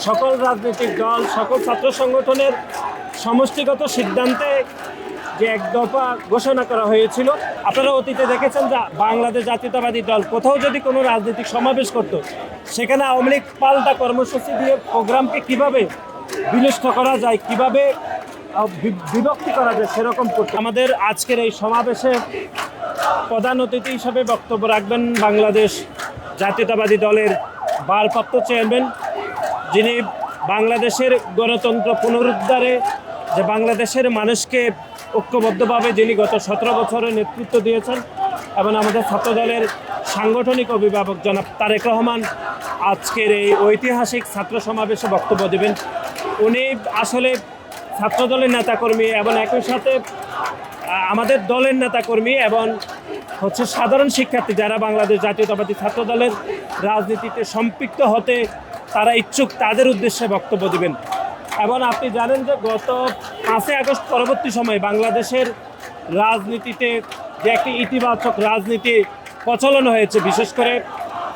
সকল রাজনৈতিক দল, সকল ছাত্র সংগঠনের সমষ্টিগত সিদ্ধান্তে যে এক দফা ঘোষণা করা হয়েছিল। আপনারা অতীতে দেখেছেন যে বাংলাদেশ জাতীয়তাবাদী দল কোথাও যদি কোনো রাজনৈতিক সমাবেশ করত, সেখানে আওয়ামী লীগ পাল্টা কর্মসূচি দিয়ে প্রোগ্রামকে কিভাবে বিনষ্ট করা যায়, কিভাবে বিভক্তি করা যায় সেরকম করতে। আমাদের আজকের এই সমাবেশে প্রধান অতিথি হিসাবে বক্তব্য রাখবেন বাংলাদেশ জাতীয়তাবাদী দলের ভারপ্রাপ্ত চেয়ারম্যান, যিনি বাংলাদেশের গণতন্ত্র পুনরুদ্ধারে যে বাংলাদেশের মানুষকে ঐক্যবদ্ধভাবে যিনি গত 17 বছরের নেতৃত্ব দিয়েছেন, এবং আমাদের ছাত্রদলের সাংগঠনিক অভিভাবক জনাব তারেক রহমান আজকের এই ঐতিহাসিক ছাত্র সমাবেশে বক্তব্য দেবেন। উনি আসলে ছাত্রদলের নেতাকর্মী এবং একই সাথে আমাদের দলের নেতাকর্মী এবং সাধারণ শিক্ষার্থী যারা বাংলাদেশ জাতীয়তাবাদী ছাত্রদলের রাজনীতিতে সম্পৃক্ত হতে তারা ইচ্ছুক, তাদের উদ্দেশ্যে বক্তব্য দেবেন। এবং আপনি জানেন যে গত 5 আগস্ট পরবর্তী সময়ে বাংলাদেশের রাজনীতিতে যে একটি ইতিবাচক রাজনীতি প্রচলন হয়েছে, বিশেষ করে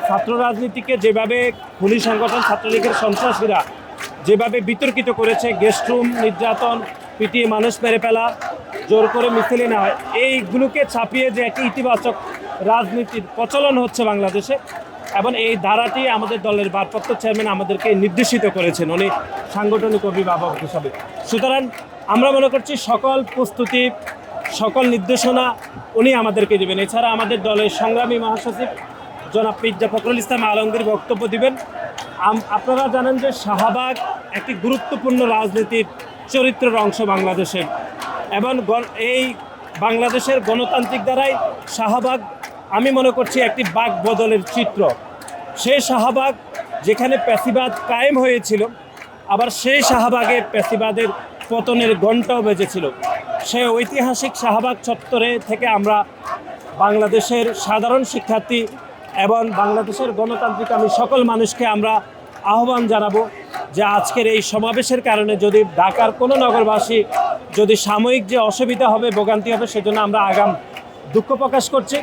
ছাত্র রাজনীতিকে যেভাবে খুনি সংগঠন ছাত্রলীগের সন্ত্রাসীরা যেভাবে বিতর্কিত করেছে, গেস্টরুম নির্যাতন, পিটিয়ে মানুষ মেরে ফেলা, জোর করে মিছিলে না হয়, এইগুলোকে ছাপিয়ে যে একটি ইতিবাচক রাজনীতির প্রচলন হচ্ছে বাংলাদেশে, এবং এই ধারাটি আমাদের দলের ভারপ্রাপ্ত চেয়ারম্যান আমাদেরকে নির্দেশিত করেছেন উনি সাংগঠনিক অভিভাবক হিসাবে। সুতরাং আমরা মনে করছি সকল প্রস্তুতি, সকল নির্দেশনা উনি আমাদেরকে দেবেন। এছাড়া আমাদের দলের সংগ্রামী মহাসচিব জনাব মির্জা ফখরুল ইসলাম আলমগীর বক্তব্য দিবেন। আপনারা জানেন যে শাহবাগ একটি গুরুত্বপূর্ণ রাজনীতির চরিত্রের অংশ বাংলাদেশের, এবং এই বাংলাদেশের গণতান্ত্রিক দ্বারাই শাহবাগ আমি মনে করছি একটি বাক বদলের চিত্র। সেই শাহবাগ যেখানে প্যাসিবাদ কায়েম হয়েছিল, আবার সেই শাহবাগে প্যাসিবাদের পতনের ঘণ্টাও বেজেছিল। সেই ঐতিহাসিক শাহবাগ চত্বরে থেকে আমরা বাংলাদেশের সাধারণ শিক্ষার্থী এবং বাংলাদেশের গণতান্ত্রিক আমি সকল মানুষকে আমরা আহ্বান জানাবো যে আজকের এই সমাবেশের কারণে যদি ঢাকার কোনো নগরবাসী যদি সাময়িক যে অসুবিধা হবে, ভোগান্তি হবে, সেজন্য আমরা আগাম দুঃখ প্রকাশ করছি।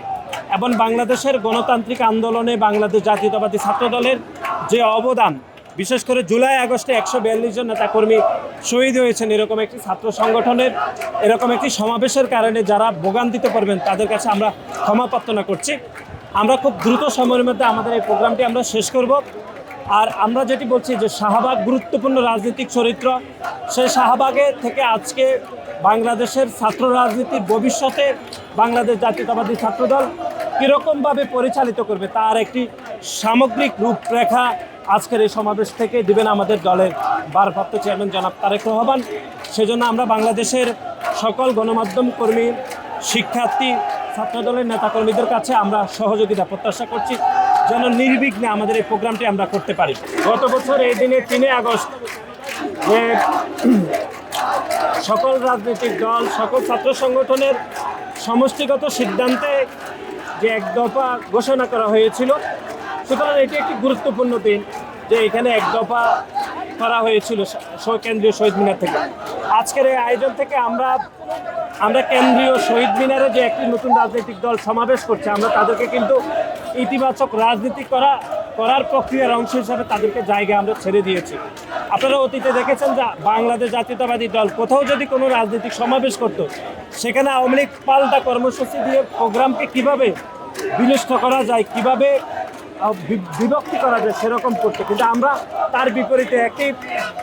এবং বাংলাদেশের গণতান্ত্রিক আন্দোলনে বাংলাদেশ জাতীয়তাবাদী ছাত্রদলের যে অবদান, বিশেষ করে জুলাই আগস্টে 142 জন নেতাকর্মী শহীদ হয়েছেন, এরকম একটি ছাত্র সংগঠনের এরকম একটি সমাবেশের কারণে যারা ভোগান্তিতে পড়বেন তাদের কাছে আমরা ক্ষমা প্রার্থনা করছি। আমরা খুব দ্রুত সময়ের মধ্যে আমাদের এই প্রোগ্রামটি আমরা শেষ করব। আর আমরা যেটি বলছি যে শাহবাগ গুরুত্বপূর্ণ রাজনৈতিক চরিত্র, সেই শাহবাগে থেকে আজকে বাংলাদেশের ছাত্র রাজনীতির ভবিষ্যতে বাংলাদেশ জাতীয়তাবাদী ছাত্রদল কীরকমভাবে পরিচালিত করবে তার একটি সামগ্রিক রূপরেখা আজকের এই সমাবেশ থেকে দিবেন আমাদের দলের ভারপ্রাপ্ত চেয়ারম্যান জনাব তারেক রহমান। সেজন্য আমরা বাংলাদেশের সকল গণমাধ্যম কর্মী, শিক্ষার্থী, ছাত্রদলের নেতাকর্মীদের কাছে আমরা সহযোগিতা প্রত্যাশা করছি যেন নির্বিঘ্নে আমাদের এই প্রোগ্রামটি আমরা করতে পারি। গত বছর এই দিনে 3 আগস্ট যে সকল রাজনৈতিক দল, সকল ছাত্র সংগঠনের সমষ্টিগত সিদ্ধান্তে যে এক দফা ঘোষণা করা হয়েছিল, সুতরাং এটি একটি গুরুত্বপূর্ণ দিন যে এখানে এক দফা করা হয়েছিল কেন্দ্রীয় শহীদ মিনার থেকে। আজকের এই আয়োজন থেকে আমরা কেন্দ্রীয় শহীদ মিনারে যে একটি নতুন রাজনৈতিক দল সমাবেশ করছে, আমরা তাদেরকে কিন্তু ইতিবাচক রাজনীতি করার প্রক্রিয়ার অংশ হিসাবে তাদেরকে জায়গা আমরা ছেড়ে দিয়েছি। আপনারা অতীতে দেখেছেন যে বাংলাদেশ জাতীয়তাবাদী দল কোথাও যদি কোনো রাজনৈতিক সমাবেশ করত, সেখানে আওয়ামী লীগ পাল্টা কর্মসূচি দিয়ে প্রোগ্রামকে কিভাবে বিনষ্ট করা যায়, কিভাবে বিভক্তি করা যায় সেরকম করতে, কিন্তু আমরা তার বিপরীতে একটি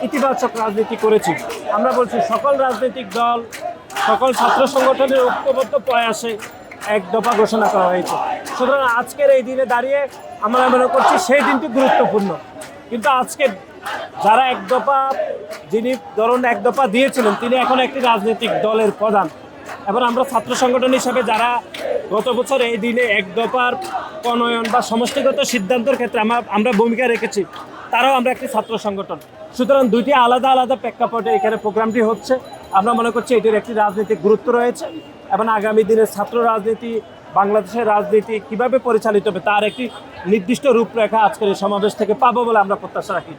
ইতিবাচক রাজনীতি করেছি। আমরা বলছি সকল রাজনৈতিক দল, সকল ছাত্র সংগঠনের ঐক্যবদ্ধ প্রয়াসে এক দফা ঘোষণা করা হয়েছে। সুতরাং আজকের এই দিনে দাঁড়িয়ে আমরা মনে করছি সেই দিনটি গুরুত্বপূর্ণ। কিন্তু আজকে যারা এক দফা, যিনি ধরুন এক দফা দিয়েছিলেন, তিনি এখন একটি রাজনৈতিক দলের প্রধান, এবং আমরা ছাত্র সংগঠন হিসাবে যারা গত বছর এই দিনে এক দফার প্রণয়ন বা সমষ্টিগত সিদ্ধান্তের ক্ষেত্রে আমরা ভূমিকা রেখেছি, তারাও আমরা একটি ছাত্র সংগঠন। সুতরাং দুইটি আলাদা আলাদা প্রেক্ষাপটে এখানে প্রোগ্রামটি হচ্ছে। আমরা মনে করছি এটির একটি রাজনৈতিক গুরুত্ব রয়েছে, এবং আগামী দিনে ছাত্র রাজনীতি, বাংলাদেশের রাজনীতি কিভাবে পরিচালিত হবে তার একটি নির্দিষ্ট রূপরেখা আজকের এই সমাবেশ থেকে পাবো বলে আমরা প্রত্যাশা রাখি।